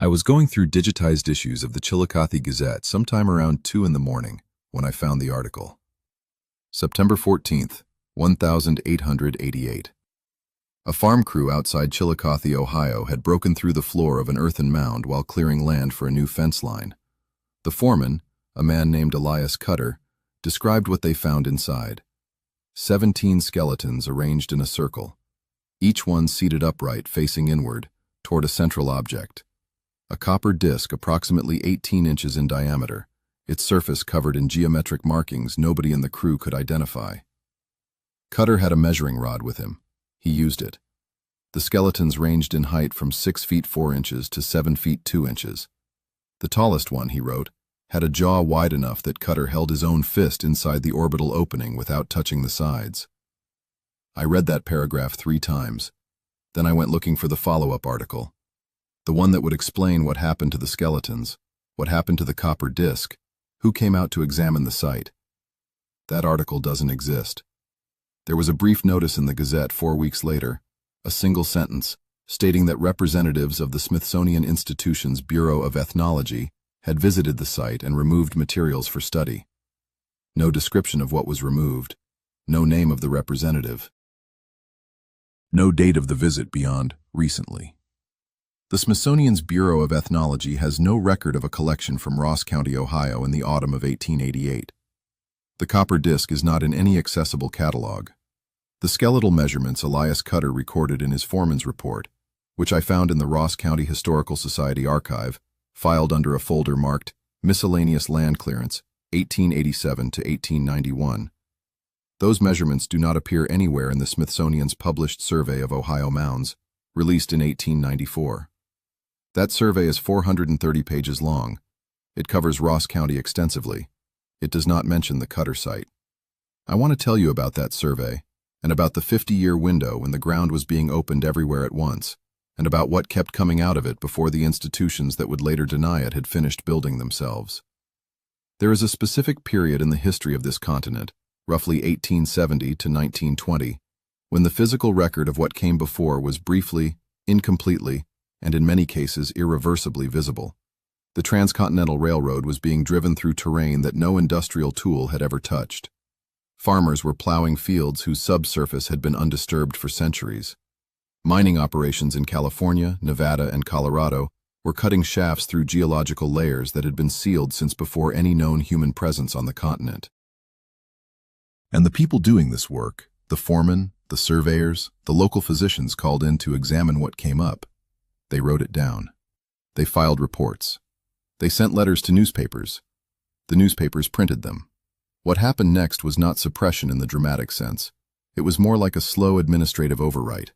I was going through digitized issues of the Chillicothe Gazette sometime around 2 in the morning when I found the article. September 14th, 1888. A farm crew outside Chillicothe, Ohio had broken through the floor of an earthen mound while clearing land for a new fence line. The foreman, a man named Elias Cutter, described what they found inside. 17 skeletons arranged in a circle, each one seated upright facing inward toward a central object. A copper disc approximately 18 inches in diameter, its surface covered in geometric markings nobody in the crew could identify. Cutter had a measuring rod with him. He used it. The skeletons ranged in height from 6 feet 4 inches to 7 feet 2 inches. The tallest one, he wrote, had a jaw wide enough that Cutter held his own fist inside the orbital opening without touching the sides. I read that paragraph 3 times. Then I went looking for the follow-up article. The one that would explain what happened to the skeletons, what happened to the copper disc, who came out to examine the site. That article doesn't exist. There was a brief notice in the Gazette 4 weeks later, a single sentence, stating that representatives of the Smithsonian Institution's Bureau of Ethnology had visited the site and removed materials for study. No description of what was removed, no name of the representative. No date of the visit beyond recently. The Smithsonian's Bureau of Ethnology has no record of a collection from Ross County, Ohio in the autumn of 1888. The copper disc is not in any accessible catalog. The skeletal measurements Elias Cutter recorded in his foreman's report, which I found in the Ross County Historical Society archive, filed under a folder marked Miscellaneous Land Clearance, 1887 to 1891. Those measurements do not appear anywhere in the Smithsonian's published survey of Ohio mounds, released in 1894. That survey is 430 pages long. It covers Ross County extensively. It does not mention the Cutter site. I want to tell you about that survey, and about the 50-year window when the ground was being opened everywhere at once, and about what kept coming out of it before the institutions that would later deny it had finished building themselves. There is a specific period in the history of this continent, roughly 1870 to 1920, when the physical record of what came before was briefly, incompletely, and in many cases irreversibly visible. The transcontinental railroad was being driven through terrain that no industrial tool had ever touched. Farmers were plowing fields whose subsurface had been undisturbed for centuries. Mining operations in California, Nevada, and Colorado were cutting shafts through geological layers that had been sealed since before any known human presence on the continent. And the people doing this work, the foremen, the surveyors, the local physicians called in to examine what came up. They wrote it down. They filed reports. They sent letters to newspapers. The newspapers printed them. What happened next was not suppression in the dramatic sense. It was more like a slow administrative overwrite.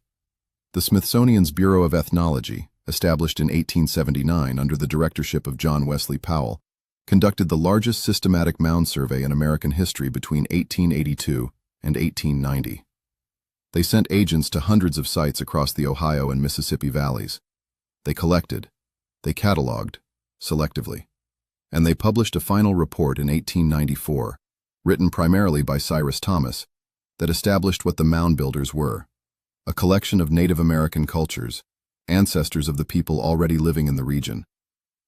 The Smithsonian's Bureau of Ethnology, established in 1879 under the directorship of John Wesley Powell, conducted the largest systematic mound survey in American history between 1882 and 1890. They sent agents to hundreds of sites across the Ohio and Mississippi valleys. They collected, they cataloged, selectively, and they published a final report in 1894, written primarily by Cyrus Thomas, that established what the mound builders were: a collection of Native American cultures, ancestors of the people already living in the region,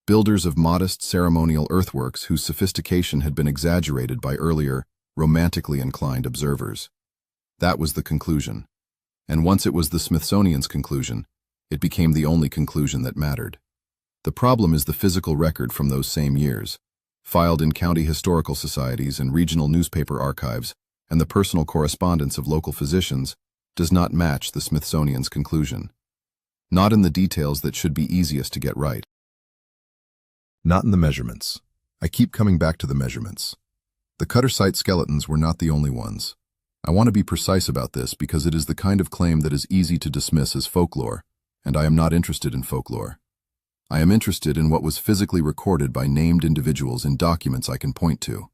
builders of modest ceremonial earthworks whose sophistication had been exaggerated by earlier, romantically inclined observers. That was the conclusion. And once it was the Smithsonian's conclusion, it became the only conclusion that mattered. The problem is the physical record from those same years, filed in county historical societies and regional newspaper archives, and the personal correspondence of local physicians, does not match the Smithsonian's conclusion. Not in the details that should be easiest to get right. Not in the measurements. I keep coming back to the measurements. The Cutter site skeletons were not the only ones. I want to be precise about this because it is the kind of claim that is easy to dismiss as folklore, and I am not interested in folklore. I am interested in what was physically recorded by named individuals in documents I can point to.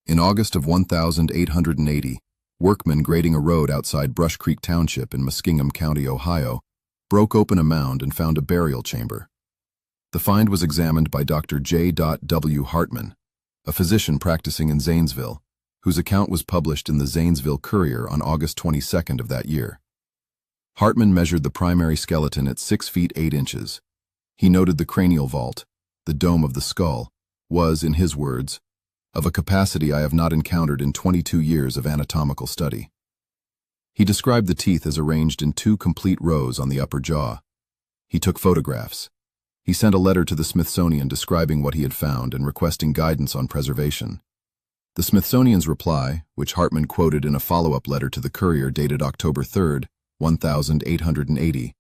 In August of 1880, workmen grading a road outside Brush Creek Township in Muskingum County, Ohio, broke open a mound and found a burial chamber. The find was examined by Dr. J. W. Hartman, a physician practicing in Zanesville, whose account was published in the Zanesville Courier on August 22nd of that year. Hartman measured the primary skeleton at 6 feet 8 inches. He noted the cranial vault, the dome of the skull, was, in his words, of a capacity I have not encountered in 22 years of anatomical study. He described the teeth as arranged in 2 complete rows on the upper jaw. He took photographs. He sent a letter to the Smithsonian describing what he had found and requesting guidance on preservation. The Smithsonian's reply, which Hartman quoted in a follow-up letter to the Courier dated October 3, 1880,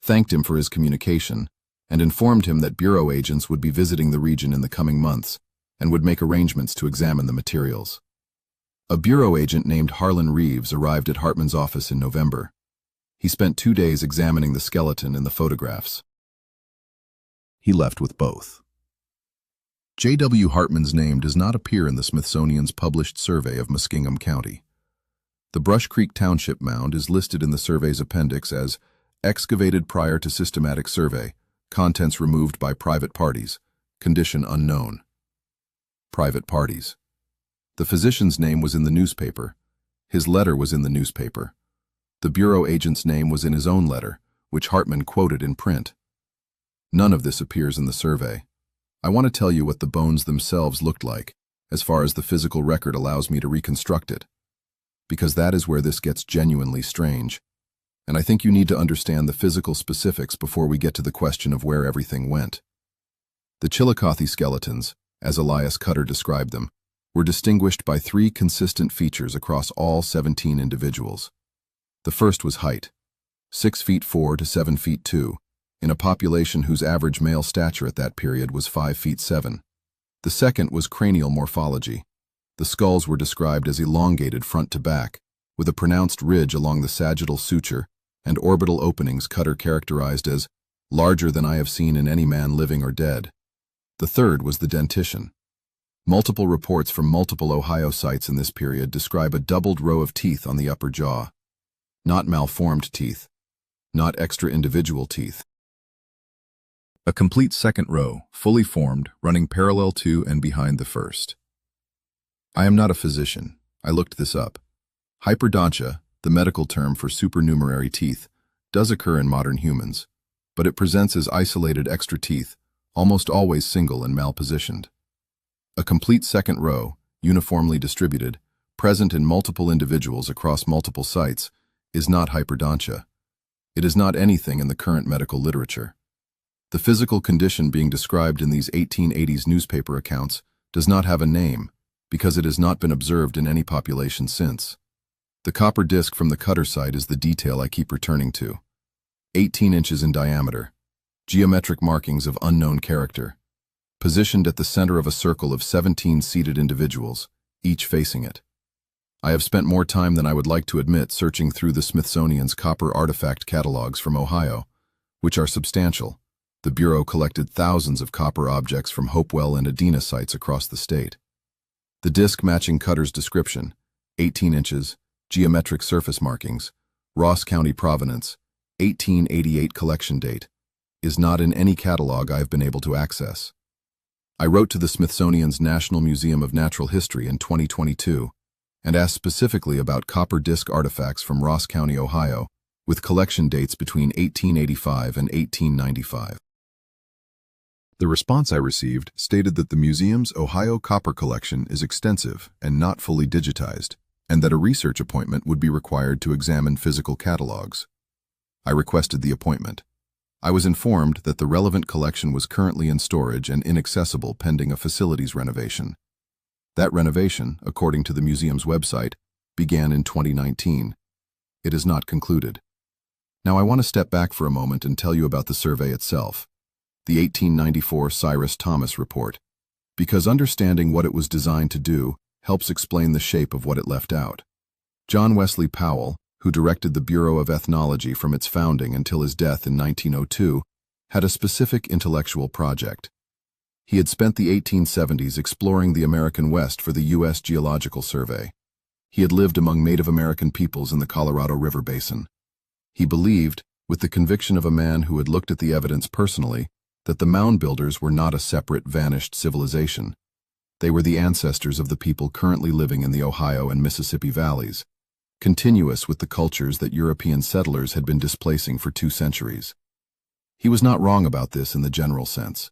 thanked him for his communication and informed him that Bureau agents would be visiting the region in the coming months and would make arrangements to examine the materials. A Bureau agent named Harlan Reeves arrived at Hartman's office in November. He spent 2 days examining the skeleton and the photographs. He left with both. J.W. Hartman's name does not appear in the Smithsonian's published survey of Muskingum County. The Brush Creek Township mound is listed in the survey's appendix as excavated prior to systematic survey, contents removed by private parties, condition unknown. Private parties. The physician's name was in the newspaper. His letter was in the newspaper. The Bureau agent's name was in his own letter, which Hartman quoted in print. None of this appears in the survey. I want to tell you what the bones themselves looked like, as far as the physical record allows me to reconstruct it. Because that is where this gets genuinely strange. And I think you need to understand the physical specifics before we get to the question of where everything went. The Chillicothe skeletons, as Elias Cutter described them, were distinguished by 3 consistent features across all 17 individuals. The first was height, 6 feet 4 to 7 feet 2, in a population whose average male stature at that period was 5 feet 7. The second was cranial morphology. The skulls were described as elongated front to back, with a pronounced ridge along the sagittal suture and orbital openings Cutter characterized as larger than I have seen in any man living or dead. The third was the dentition. Multiple reports from multiple Ohio sites in this period describe a doubled row of teeth on the upper jaw. Not malformed teeth. Not extra individual teeth. A complete second row, fully formed, running parallel to and behind the first. I am not a physician. I looked this up. Hyperdontia, the medical term for supernumerary teeth, does occur in modern humans, but it presents as isolated extra teeth, almost always single and malpositioned. A complete second row, uniformly distributed, present in multiple individuals across multiple sites, is not hyperdontia. It is not anything in the current medical literature. The physical condition being described in these 1880s newspaper accounts does not have a name because it has not been observed in any population since. The copper disc from the Cutter site is the detail I keep returning to. 18 inches in diameter. Geometric markings of unknown character. Positioned at the center of a circle of 17 seated individuals, each facing it. I have spent more time than I would like to admit searching through the Smithsonian's copper artifact catalogs from Ohio, which are substantial. The Bureau collected thousands of copper objects from Hopewell and Adena sites across the state. The disc matching Cutter's description, 18 inches, geometric surface markings, Ross County provenance, 1888 collection date, is not in any catalog I have been able to access. I wrote to the Smithsonian's National Museum of Natural History in 2022 and asked specifically about copper disc artifacts from Ross County, Ohio, with collection dates between 1885 and 1895. The response I received stated that the museum's Ohio copper collection is extensive and not fully digitized, and that a research appointment would be required to examine physical catalogs. I requested the appointment. I was informed that the relevant collection was currently in storage and inaccessible pending a facilities renovation. That renovation, according to the museum's website, began in 2019. It is not concluded. Now I want to step back for a moment and tell you about the survey itself, the 1894 Cyrus Thomas report, because understanding what it was designed to do helps explain the shape of what it left out. John Wesley Powell, who directed the Bureau of Ethnology from its founding until his death in 1902, had a specific intellectual project. He had spent the 1870s exploring the American West for the U.S. Geological Survey. He had lived among Native American peoples in the Colorado River Basin. He believed, with the conviction of a man who had looked at the evidence personally, that the mound builders were not a separate, vanished civilization. They were the ancestors of the people currently living in the Ohio and Mississippi valleys, continuous with the cultures that European settlers had been displacing for 2 centuries. He was not wrong about this in the general sense.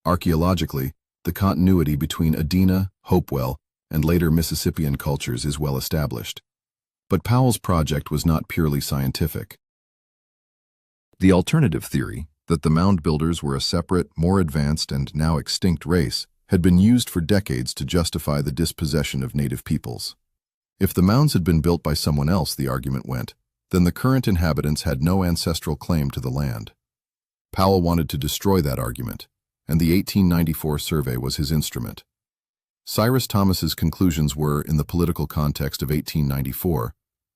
Archaeologically, the continuity between Adena, Hopewell, and later Mississippian cultures is well established. But Powell's project was not purely scientific. The alternative theory, that the mound builders were a separate, more advanced, and now extinct race, had been used for decades to justify the dispossession of native peoples. If the mounds had been built by someone else, the argument went, then the current inhabitants had no ancestral claim to the land. Powell wanted to destroy that argument, and the 1894 survey was his instrument. Cyrus Thomas's conclusions were, in the political context of 1894,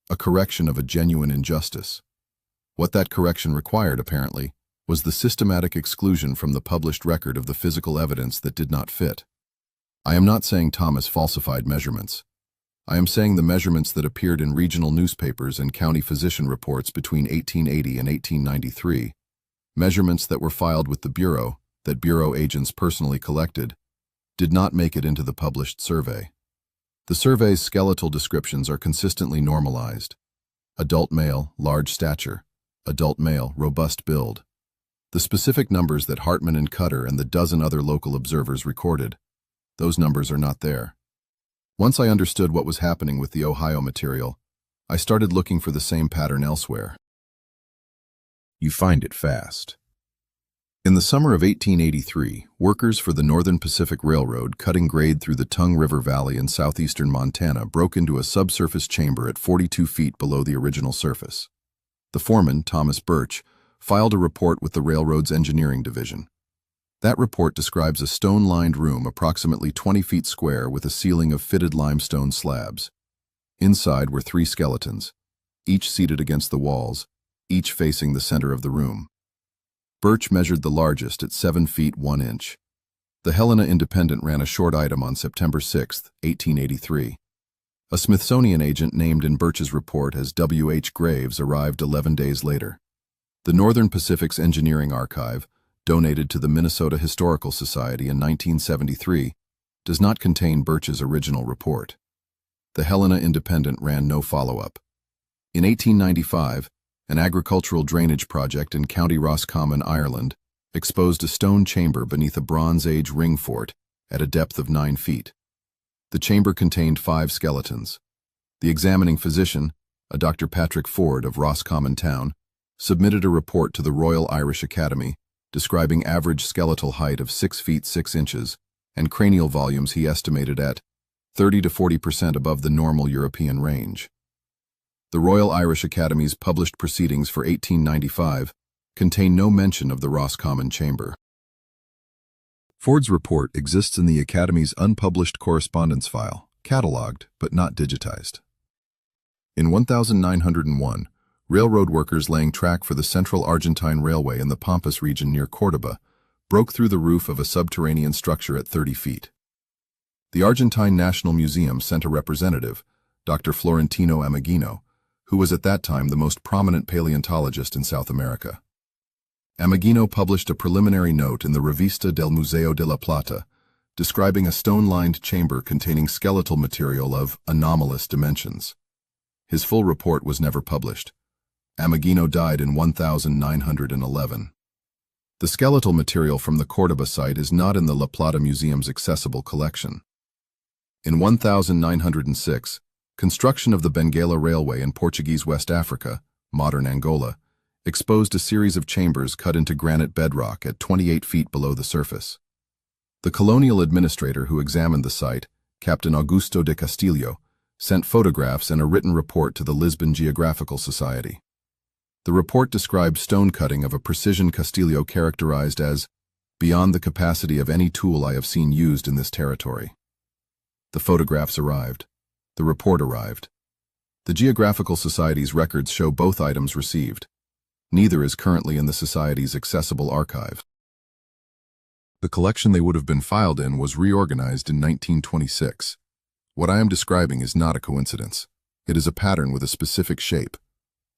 a correction of a genuine injustice. What that correction required, apparently, was the systematic exclusion from the published record of the physical evidence that did not fit. I am not saying Thomas falsified measurements. I am saying the measurements that appeared in regional newspapers and county physician reports between 1880 and 1893, measurements that were filed with the Bureau, that Bureau agents personally collected, did not make it into the published survey. The survey's skeletal descriptions are consistently normalized. Adult male, large stature. Adult male, robust build. The specific numbers that Hartman and Cutter and the dozen other local observers recorded, those numbers are not there. Once I understood what was happening with the Ohio material, I started looking for the same pattern elsewhere. You find it fast. In the summer of 1883, workers for the Northern Pacific Railroad cutting grade through the Tongue River Valley in southeastern Montana broke into a subsurface chamber at 42 feet below the original surface. The foreman, Thomas Birch, filed a report with the railroad's engineering division. That report describes a stone-lined room approximately 20 feet square with a ceiling of fitted limestone slabs. Inside were 3 skeletons, each seated against the walls, each facing the center of the room. Birch measured the largest at 7 feet 1 inch. The Helena Independent ran a short item on September 6, 1883. A Smithsonian agent named in Birch's report as W. H. Graves arrived 11 days later. The Northern Pacific's Engineering Archive, donated to the Minnesota Historical Society in 1973, does not contain Birch's original report. The Helena Independent ran no follow-up. In 1895, an agricultural drainage project in County Roscommon, Ireland, exposed a stone chamber beneath a Bronze Age ring fort at a depth of 9 feet. The chamber contained 5 skeletons. The examining physician, a Dr. Patrick Ford of Roscommon Town, submitted a report to the Royal Irish Academy describing average skeletal height of 6 feet 6 inches and cranial volumes he estimated at 30 to 40% above the normal European range. The Royal Irish Academy's published proceedings for 1895 contain no mention of the Roscommon chamber. Ford's report exists in the Academy's unpublished correspondence file, catalogued but not digitized. In 1901, railroad workers laying track for the Central Argentine Railway in the Pampas region near Córdoba broke through the roof of a subterranean structure at 30 feet. The Argentine National Museum sent a representative, Dr. Florentino Ameghino, who was at that time the most prominent paleontologist in South America. Ameghino published a preliminary note in the Revista del Museo de la Plata, describing a stone-lined chamber containing skeletal material of anomalous dimensions. His full report was never published. Ameghino died in 1911. The skeletal material from the Córdoba site is not in the La Plata Museum's accessible collection. In 1906, construction of the Benguela Railway in Portuguese West Africa, modern Angola, exposed a series of chambers cut into granite bedrock at 28 feet below the surface. The colonial administrator who examined the site, Captain Augusto de Castillo, sent photographs and a written report to the Lisbon Geographical Society. The report described stone cutting of a precision Castillo characterized as beyond the capacity of any tool I have seen used in this territory. The photographs arrived. The report arrived. The Geographical Society's records show both items received. Neither is currently in the Society's accessible archive. The collection they would have been filed in was reorganized in 1926. What I am describing is not a coincidence. It is a pattern with a specific shape.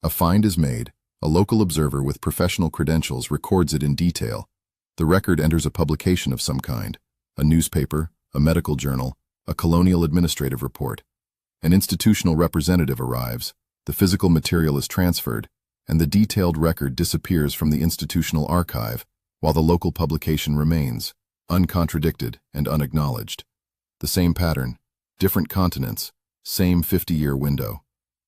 A find is made, a local observer with professional credentials records it in detail. The record enters a publication of some kind, a newspaper, a medical journal, a colonial administrative report. An institutional representative arrives, the physical material is transferred, and the detailed record disappears from the institutional archive, while the local publication remains, uncontradicted and unacknowledged. The same pattern, different continents, same 50-year window.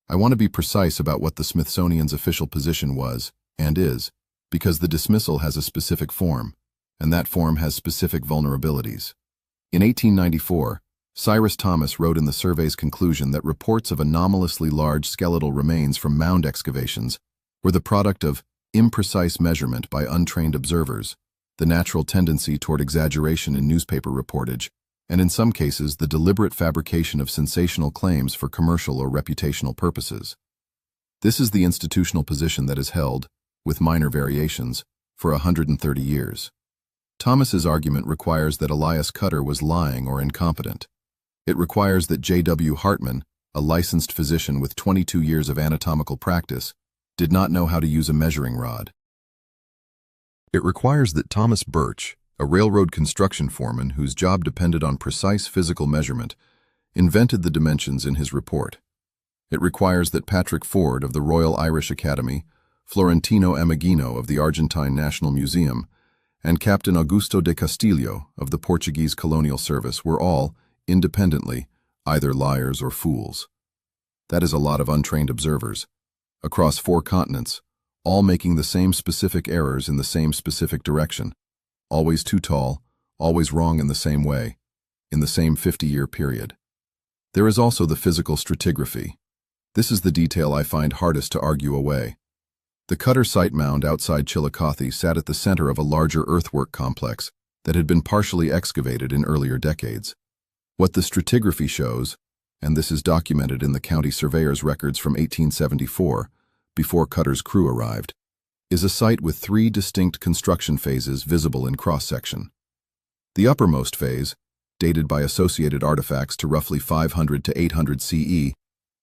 I want to be precise about what the Smithsonian's official position was, and is, because the dismissal has a specific form, and that form has specific vulnerabilities. In 1894, Cyrus Thomas wrote in the survey's conclusion that reports of anomalously large skeletal remains from mound excavations were the product of imprecise measurement by untrained observers, the natural tendency toward exaggeration in newspaper reportage, and in some cases the deliberate fabrication of sensational claims for commercial or reputational purposes. This is the institutional position that is held, with minor variations, for 130 years. Thomas's argument requires that Elias Cutter was lying or incompetent. It requires that J.W. Hartman, a licensed physician with 22 years of anatomical practice, did not know how to use a measuring rod. It requires that Thomas Birch, a railroad construction foreman whose job depended on precise physical measurement, invented the dimensions in his report. It requires that Patrick Ford of the Royal Irish Academy, Florentino Amagino of the Argentine National Museum, and Captain Augusto de Castillo of the Portuguese Colonial Service were all, independently, either liars or fools. That is a lot of untrained observers, across 4 continents, all making the same specific errors in the same specific direction, always too tall, always wrong in the same way, in the same 50-year period. There is also the physical stratigraphy. This is the detail I find hardest to argue away. The Cutter site mound outside Chillicothe sat at the center of a larger earthwork complex that had been partially excavated in earlier decades. What the stratigraphy shows, and this is documented in the county surveyor's records from 1874, before Cutter's crew arrived, is a site with 3 distinct construction phases visible in cross-section. The uppermost phase, dated by associated artifacts to roughly 500 to 800 CE,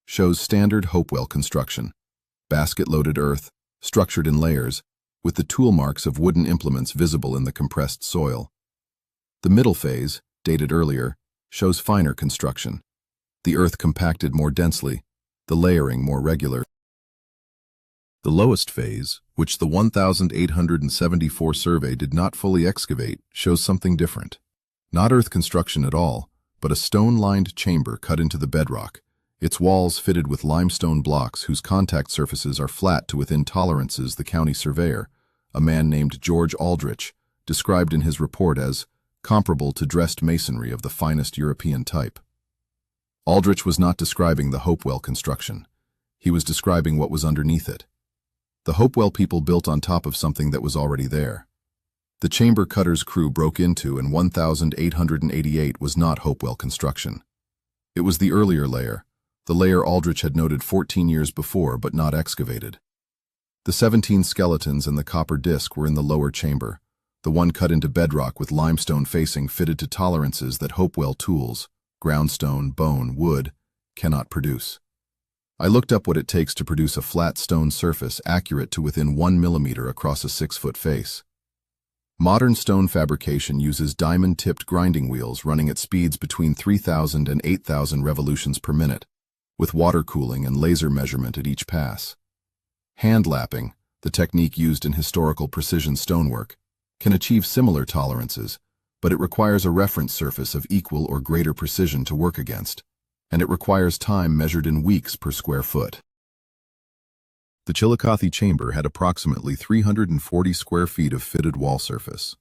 shows standard Hopewell construction, basket-loaded earth, structured in layers, with the tool marks of wooden implements visible in the compressed soil. The middle phase, dated earlier, shows finer construction, the earth compacted more densely, the layering more regular. The lowest phase, which the 1874 survey did not fully excavate, shows something different. Not earth construction at all, but a stone-lined chamber cut into the bedrock, its walls fitted with limestone blocks whose contact surfaces are flat to within tolerances. The county surveyor, a man named George Aldrich, described in his report as comparable to dressed masonry of the finest European type. Aldrich was not describing the Hopewell construction. He was describing what was underneath it. The Hopewell people built on top of something that was already there. The chamber Cutter's crew broke into in 1888 was not Hopewell construction. It was the earlier layer, the layer Aldrich had noted 14 years before but not excavated. The 17 skeletons and the copper disc were in the lower chamber, the one cut into bedrock with limestone facing fitted to tolerances that Hopewell tools, groundstone, bone, wood, cannot produce. I looked up what it takes to produce a flat stone surface accurate to within 1 millimeter across a 6-foot face. Modern stone fabrication uses diamond-tipped grinding wheels running at speeds between 3,000 and 8,000 revolutions per minute, with water cooling and laser measurement at each pass. Hand lapping, the technique used in historical precision stonework, can achieve similar tolerances, but it requires a reference surface of equal or greater precision to work against, and it requires time measured in weeks per square foot. The Chillicothe chamber had approximately 340 square feet of fitted wall surface.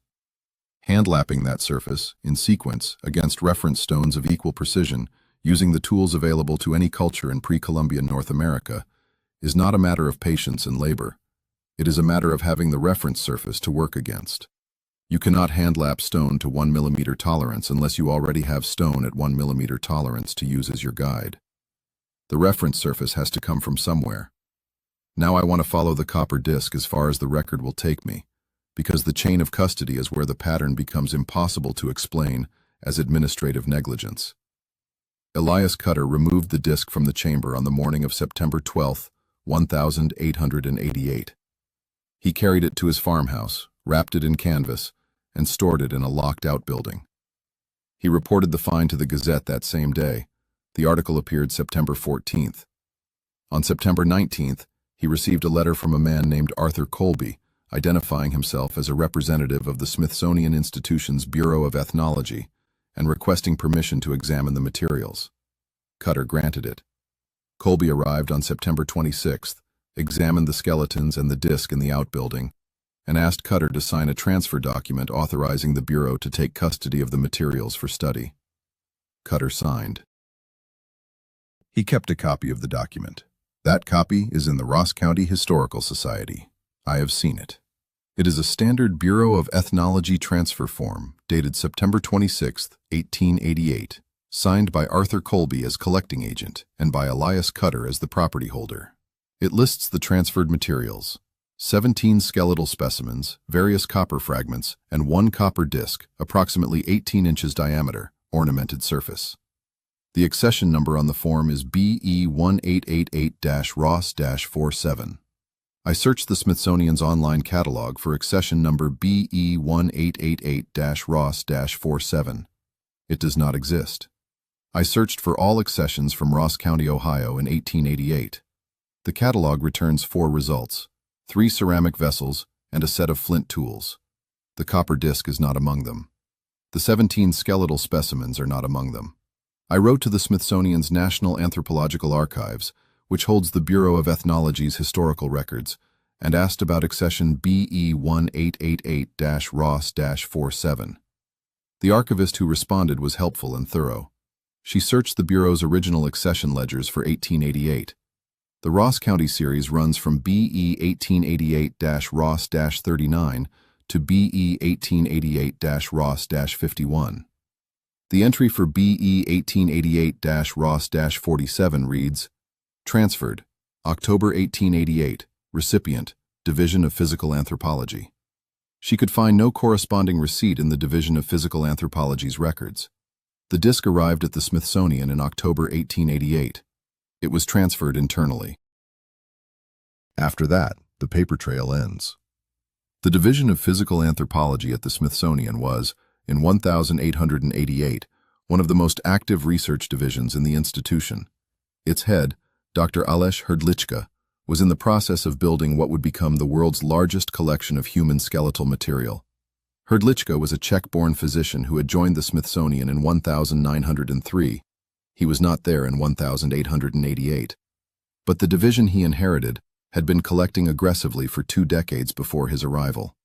Hand-lapping that surface, in sequence, against reference stones of equal precision, using the tools available to any culture in pre-Columbian North America, is not a matter of patience and labor. It is a matter of having the reference surface to work against. You cannot hand-lap stone to 1 millimeter tolerance unless you already have stone at 1 millimeter tolerance to use as your guide. The reference surface has to come from somewhere. Now I want to follow the copper disc as far as the record will take me, because the chain of custody is where the pattern becomes impossible to explain as administrative negligence. Elias Cutter removed the disc from the chamber on the morning of September 12, 1888. He carried it to his farmhouse, wrapped it in canvas, and stored it in a locked outbuilding. He reported the find to the Gazette that same day. The article appeared September 14th. On September 19th, He received a letter from a man named Arthur Colby, identifying himself as a representative of the Smithsonian Institution's Bureau of Ethnology and requesting permission to examine the materials. Cutter granted it. Colby arrived on September 26th, examined the skeletons and the disc in the outbuilding, and asked Cutter to sign a transfer document authorizing the Bureau to take custody of the materials for study. Cutter signed. He kept a copy of the document. That copy is in the Ross County Historical Society. I have seen it. It is a standard Bureau of Ethnology transfer form dated September 26, 1888, signed by Arthur Colby as collecting agent and by Elias Cutter as the property holder. It lists the transferred materials: 17 skeletal specimens, various copper fragments, and one copper disc, approximately 18 inches diameter, ornamented surface. The accession number on the form is BE1888-ROSS-47. I searched the Smithsonian's online catalog for accession number BE1888-ROSS-47. It does not exist. I searched for all accessions from Ross County, Ohio in 1888. The catalog returns 4 results: 3 ceramic vessels and a set of flint tools. The copper disc is not among them. The 17 skeletal specimens are not among them. I wrote to the Smithsonian's National Anthropological Archives, which holds the Bureau of Ethnology's historical records, and asked about accession BE1888-ROSS-47. The archivist who responded was helpful and thorough. She searched the Bureau's original accession ledgers for 1888. The Ross County series runs from BE1888-ROSS-39 to BE1888-ROSS-51. The entry for BE1888-ROSS-47 reads, "Transferred, October 1888, recipient, Division of Physical Anthropology." She could find no corresponding receipt in the Division of Physical Anthropology's records. The disc arrived at the Smithsonian in October 1888. It was transferred internally. After that, the paper trail ends. The Division of Physical Anthropology at the Smithsonian was, in 1888, one of the most active research divisions in the institution. Its head, Dr. Ales Hrdlicka, was in the process of building what would become the world's largest collection of human skeletal material. Hrdlicka was a Czech-born physician who had joined the Smithsonian in 1903. He was not there in 1888. But the division he inherited had been collecting aggressively for 2 decades before his arrival.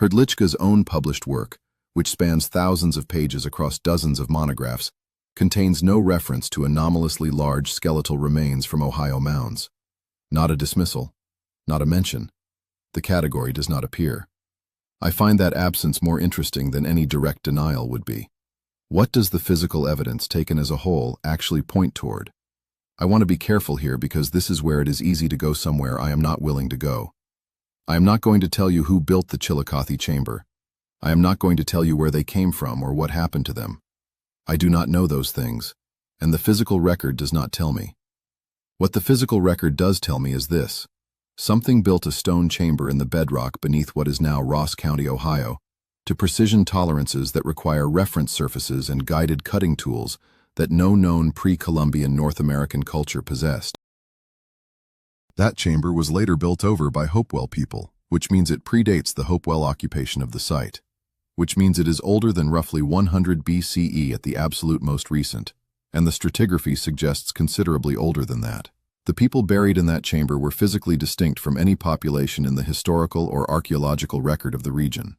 Hrdlicka's own published work, which spans thousands of pages across dozens of monographs, contains no reference to anomalously large skeletal remains from Ohio mounds. Not a dismissal, not a mention. The category does not appear. I find that absence more interesting than any direct denial would be. What does the physical evidence taken as a whole actually point toward? I want to be careful here because this is where it is easy to go somewhere I am not willing to go. I am not going to tell you who built the Chillicothe chamber. I am not going to tell you where they came from or what happened to them. I do not know those things, and the physical record does not tell me. What the physical record does tell me is this: something built a stone chamber in the bedrock beneath what is now Ross County, Ohio, to precision tolerances that require reference surfaces and guided cutting tools that no known pre-Columbian North American culture possessed. That chamber was later built over by Hopewell people, which means it predates the Hopewell occupation of the site, which means it is older than roughly 100 BCE at the absolute most recent, and the stratigraphy suggests considerably older than that. The people buried in that chamber were physically distinct from any population in the historical or archaeological record of the region.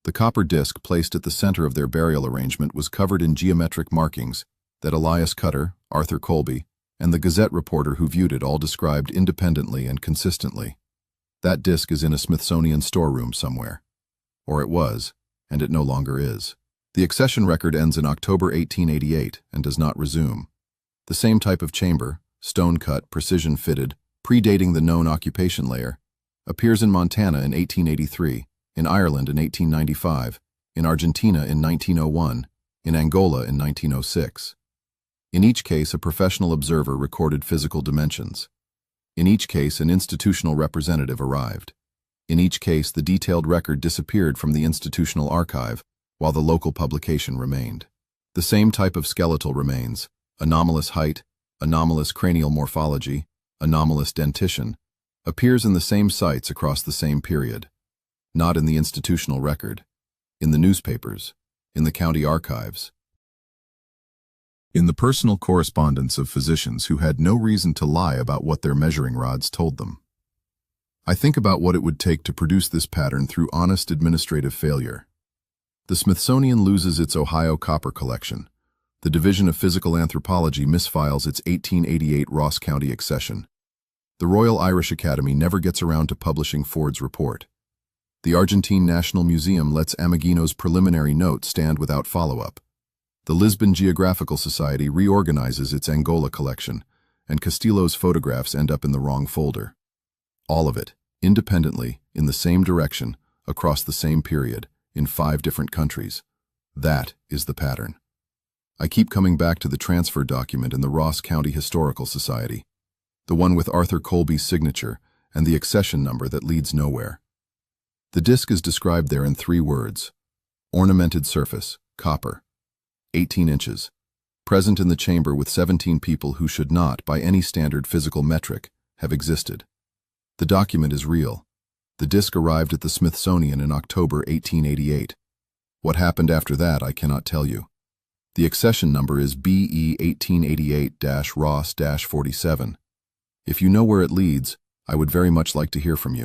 The copper disc placed at the center of their burial arrangement was covered in geometric markings that Elias Cutter, Arthur Colby, and the Gazette reporter who viewed it all described independently and consistently. That disc is in a Smithsonian storeroom somewhere. Or it was, and it no longer is. The accession record ends in October 1888 and does not resume. The same type of chamber, stone-cut, precision-fitted, predating the known occupation layer, appears in Montana in 1883, in Ireland in 1895, in Argentina in 1901, in Angola in 1906. In each case, a professional observer recorded physical dimensions. In each case, an institutional representative arrived. In each case, the detailed record disappeared from the institutional archive, while the local publication remained. The same type of skeletal remains: anomalous height, anomalous cranial morphology, anomalous dentition, appears in the same sites across the same period, not in the institutional record, in the newspapers, in the county archives, in the personal correspondence of physicians who had no reason to lie about what their measuring rods told them. I think about what it would take to produce this pattern through honest administrative failure. The Smithsonian loses its Ohio copper collection. The Division of Physical Anthropology misfiles its 1888 Ross County accession. The Royal Irish Academy never gets around to publishing Ford's report. The Argentine National Museum lets Ameghino's preliminary note stand without follow-up. The Lisbon Geographical Society reorganizes its Angola collection, and Castillo's photographs end up in the wrong folder. All of it, independently, in the same direction, across the same period, in 5 different countries. That is the pattern. I keep coming back to the transfer document in the Ross County Historical Society, the one with Arthur Colby's signature and the accession number that leads nowhere. The disc is described there in 3 words. Ornamented surface, copper. 18 inches. Present in the chamber with 17 people who should not, by any standard physical metric, have existed. The document is real. The disc arrived at the Smithsonian in October 1888. What happened after that, I cannot tell you. The accession number is BE 1888-Ross-47. If you know where it leads, I would very much like to hear from you.